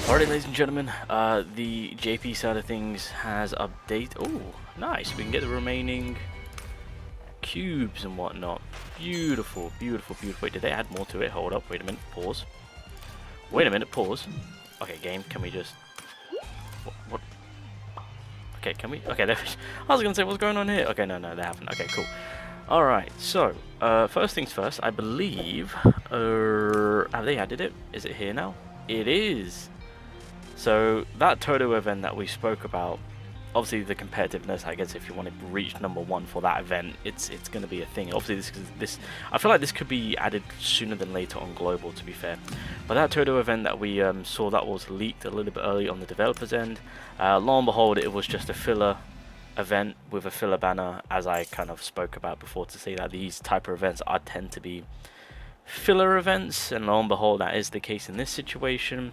Alright, ladies and gentlemen, the JP side of things has update. Oh, nice. We can get the remaining cubes and whatnot. Beautiful, beautiful, beautiful. Wait, did they add more to it? Hold up. Wait a minute. Pause. Wait a minute. Pause. Okay, game. Can we just... What? Okay, can we... Okay, there... I was going to say, what's going on here? Okay, no, they haven't. Okay, cool. Alright, so, first things first, I believe... have they added it? Is it here now? It is! So, that Toto event that we spoke about, obviously the competitiveness, I guess if you want to reach #1 for that event, it's going to be a thing. Obviously, this I feel like this could be added sooner than later on Global, to be fair. But that Toto event that we saw that was leaked a little bit early on the developer's end, lo and behold, it was just a filler event with a filler banner, as I kind of spoke about before, to say that these type of events tend to be filler events, and lo and behold, that is the case in this situation.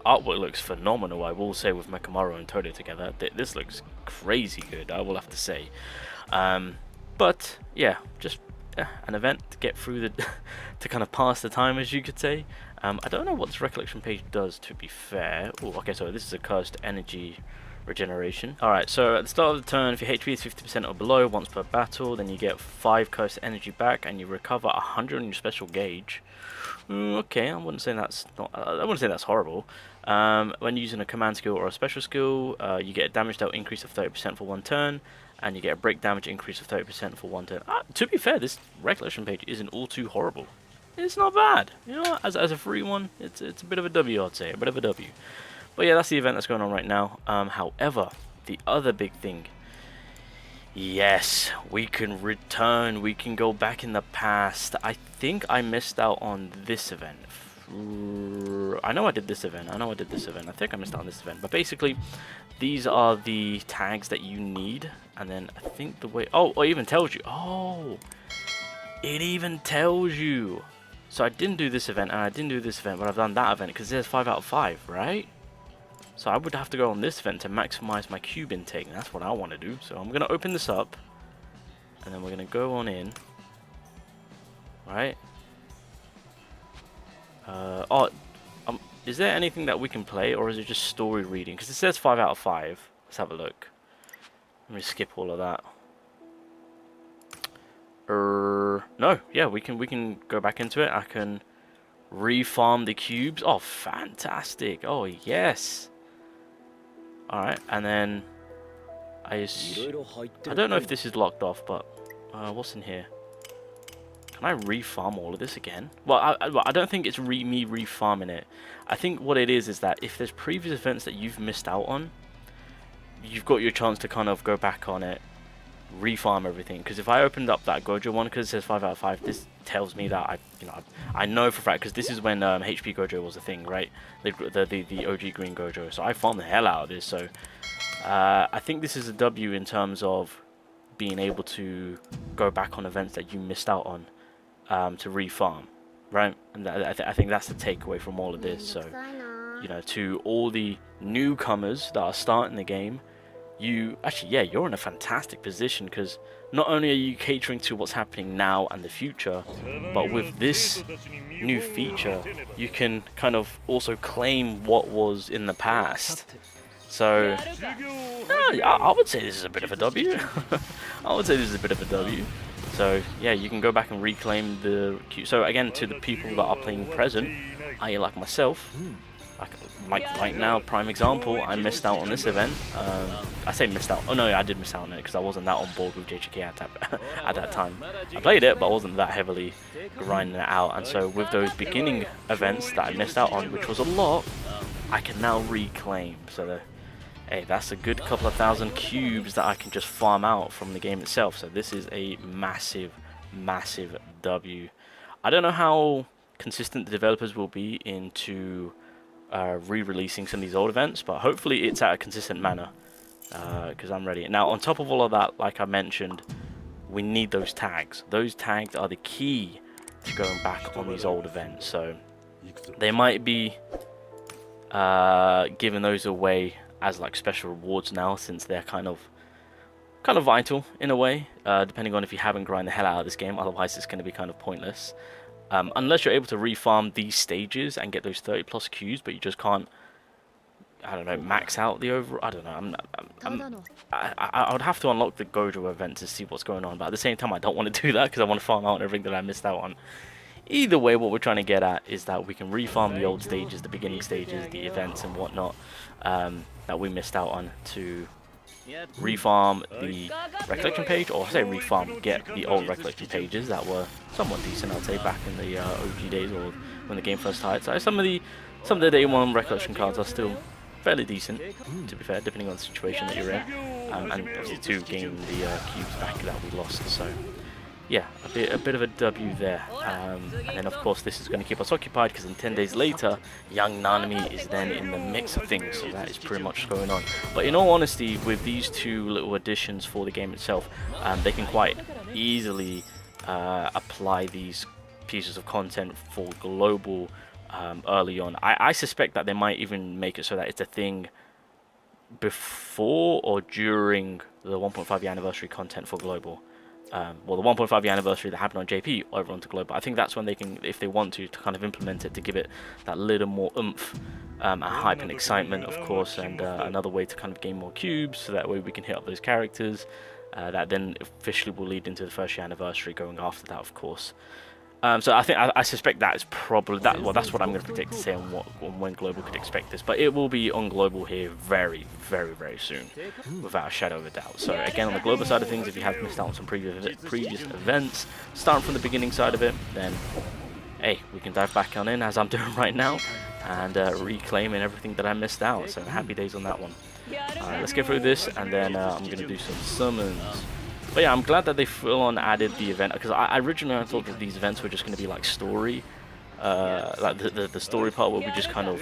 Artwork looks phenomenal, I will say, with Mekamaru and Toto together. This looks crazy good, I will have to say. But yeah, just an event to get through the to kind of pass the time, as you could say. I don't know what this recollection page does, to be fair. Ooh, okay, so this is a cursed energy regeneration. Alright, so at the start of the turn, if your HP is 50% or below once per battle, then you get 5 cursed energy back, and you recover 100 on your special gauge. Okay, I wouldn't say that's not. I wouldn't say that's horrible. When using a command skill or a special skill, you get a damage dealt increase of 30% for 1 turn, and you get a break damage increase of 30% for 1 turn. To be fair, this recollection page isn't all too horrible. It's not bad. You know, as a free one, it's a bit of a W, I'd say, a bit of a W. But yeah, that's the event that's going on right now. However, the other big thing. Yes, we can return, we can go back in the past. I think I missed out on this event. I know I did this event, I think I missed out on this event. But basically, these are the tags that you need. And then I think the way... Oh, it even tells you. Oh, it even tells you. So I didn't do this event and I didn't do this event, but I've done that event because there's 5 out of 5, right? So I would have to go on this event to maximize my cube intake. That's what I want to do. So I'm going to open this up. And then we're going to go on in. Right. Is there anything that we can play? Or is it just story reading? Because it says 5 out of 5. Let's have a look. Let me skip all of that. No. Yeah, we can go back into it. I can refarm the cubes. Oh, fantastic. Oh, yes. Alright, and then I don't know if this is locked off, but what's in here? Can I refarm all of this again? Well, I don't think it's me refarming it. I think what it is that if there's previous events that you've missed out on, you've got your chance to kind of go back on it, refarm everything. Because if I opened up that Gojo one, because it says 5 out of 5, this tells me that I know for a fact, because this is when HP Gojo was a thing, right? The OG green Gojo. So I farmed the hell out of this. So I think this is a W in terms of being able to go back on events that you missed out on to refarm, right? And I think that's the takeaway from all of this. So you know, to all the newcomers that are starting the game, you're in a fantastic position, because not only are you catering to what's happening now and the future, but with this new feature you can kind of also claim what was in the past. So I would say this is a bit of a W. So yeah, you can go back and reclaim the queue. So again, to the people that are playing present, i.e. like myself, like right now, prime example, I missed out on this event. I say missed out. Oh no, I did miss out on it because I wasn't that on board with JJK at that time. I played it, but I wasn't that heavily grinding it out. And so with those beginning events that I missed out on, which was a lot, I can now reclaim. So hey, that's a good couple of thousand cubes that I can just farm out from the game itself. So this is a massive, massive W. I don't know how consistent the developers will be into re-releasing some of these old events, but hopefully it's at a consistent manner, because I'm ready. Now, on top of all of that, like I mentioned, we need those tags. Those tags are the key to going back on these old events. So they might be giving those away as like special rewards now, since they're kind of vital in a way, depending on if you haven't grinded the hell out of this game. Otherwise it's going to be kind of pointless. Unless you're able to refarm these stages and get those 30+ Qs, but you just can't I don't know, max out the overall. I don't know. I would have to unlock the Gojo event to see what's going on, but at the same time, I don't want to do that because I want to farm out everything that I missed out on. Either way, what we're trying to get at is that we can refarm the old stages, the beginning stages, the events and whatnot that we missed out on to refarm the recollection page, or I say refarm, get the old recollection pages that were somewhat decent, I'd say, back in the OG days or when the game first started. So some of the day one recollection cards are still fairly decent, to be fair, depending on the situation that you're in, and obviously to gain the cubes back that we lost. So yeah, a bit of a W there, and then of course this is going to keep us occupied because in 10 days later, young Nanami is then in the mix of things, so that is pretty much going on. But in all honesty, with these two little additions for the game itself, they can quite easily apply these pieces of content for global early on. I suspect that they might even make it so that it's a thing before or during the 1.5 year anniversary content for global. Well, the 1.5 year anniversary that happened on JP over onto global. I think that's when they can, if they want to kind of implement it to give it that little more oomph, and hype and excitement, of course, and another way to kind of gain more cubes, so that way we can hit up those characters. That then officially will lead into the first year anniversary going after that, of course. So I suspect that is probably that. Well, that's what I'm going to predict to say on when global could expect this, but it will be on global here very, very, very soon, without a shadow of a doubt. So again, on the global side of things, if you have missed out on some previous events, starting from the beginning side of it, then hey, we can dive back on in as I'm doing right now, and reclaiming everything that I missed out. So happy days on that one. Let's get through this, and then I'm going to do some summons. But yeah, I'm glad that they full on added the event, because I originally thought that these events were just going to be like story, like the story part where we just kind of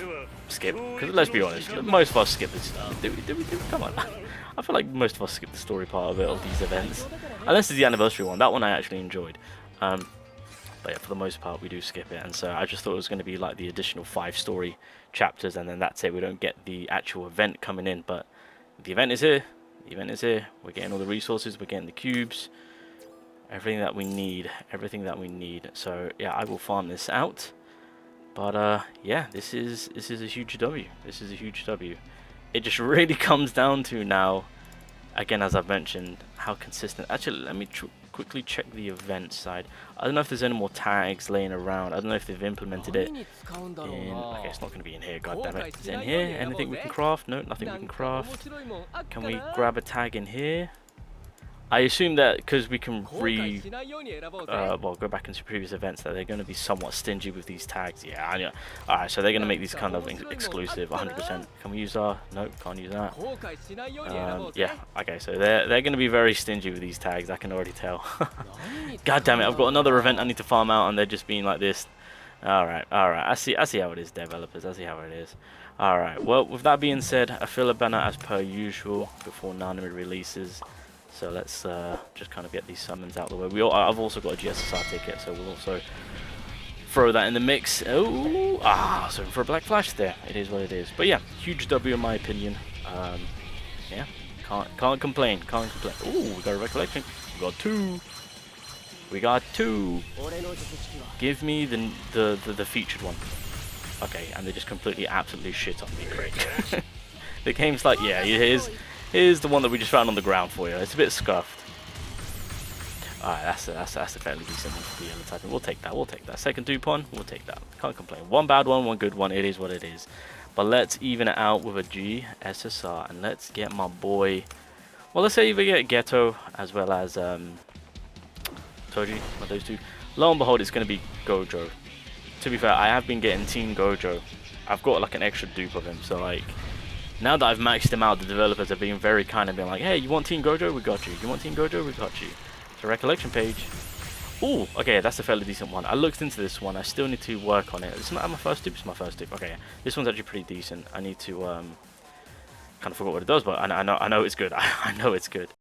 skip. Because let's be honest, most of us skip this. Do we? Come on. I feel like most of us skip the story part of it, of these events. Unless it's the anniversary one. That one I actually enjoyed. But yeah, for the most part we do skip it. And so I just thought it was going to be like the additional 5 story chapters, and then that's it. We don't get the actual event coming in, but the event is here. The event is here. We're getting all the resources, we're getting the cubes, everything that we need, So yeah, I will farm this out. But yeah, this is a huge W. It just really comes down to now, again, as I've mentioned, how consistent. Actually, let me quickly check the event side. I don't know if there's any more tags laying around. I don't know if they've implemented it in... Okay, it's not going to be in here, god damn it. Is it in here? Anything we can craft? No, nothing we can craft. Can we grab a tag in here? I assume that because we can well, go back into previous events, that they're going to be somewhat stingy with these tags. Yeah, I know. Alright, so they're going to make these kind of exclusive, 100%. Can we use our... Nope, can't use that. Yeah, okay, so they're going to be very stingy with these tags, I can already tell. God damn it, I've got another event I need to farm out, and they're just being like this. Alright, I see how it is, developers, I see how it is. Alright, well, with that being said, a filler banner as per usual before Nanami releases. So let's just kind of get these summons out of the way. I've also got a GSSR ticket, so we'll also throw that in the mix. Oh, so for a Black Flash there. It is what it is. But yeah, huge W in my opinion. Yeah, can't complain. Ooh, we got a recollection. We got two. Give me the featured one. Okay, and they just completely, absolutely shit on me. Great. The game's like, yeah, here's the one that we just found on the ground for you. It's a bit scuffed. Alright, that's a fairly decent one for the yellow typing. We'll take that. Second Dupont, we'll take that. Can't complain. One bad one, one good one. It is what it is. But let's even it out with a GSSR, and let's get my boy. Well, let's say either get Ghetto as well as Toji, one of those two. Lo and behold, it's going to be Gojo. To be fair, I have been getting Team Gojo. I've got like an extra dupe of him, so like, now that I've maxed him out, the developers have been very kind of being like, hey, you want Team Gojo? We got you. You want Team Gojo? We got you. So recollection page. Ooh, okay, that's a fairly decent one. I looked into this one. I still need to work on it. It's not my first dupe. It's my first dupe. Okay, this one's actually pretty decent. I need to kind of forgot what it does, but I know it's good. I know it's good.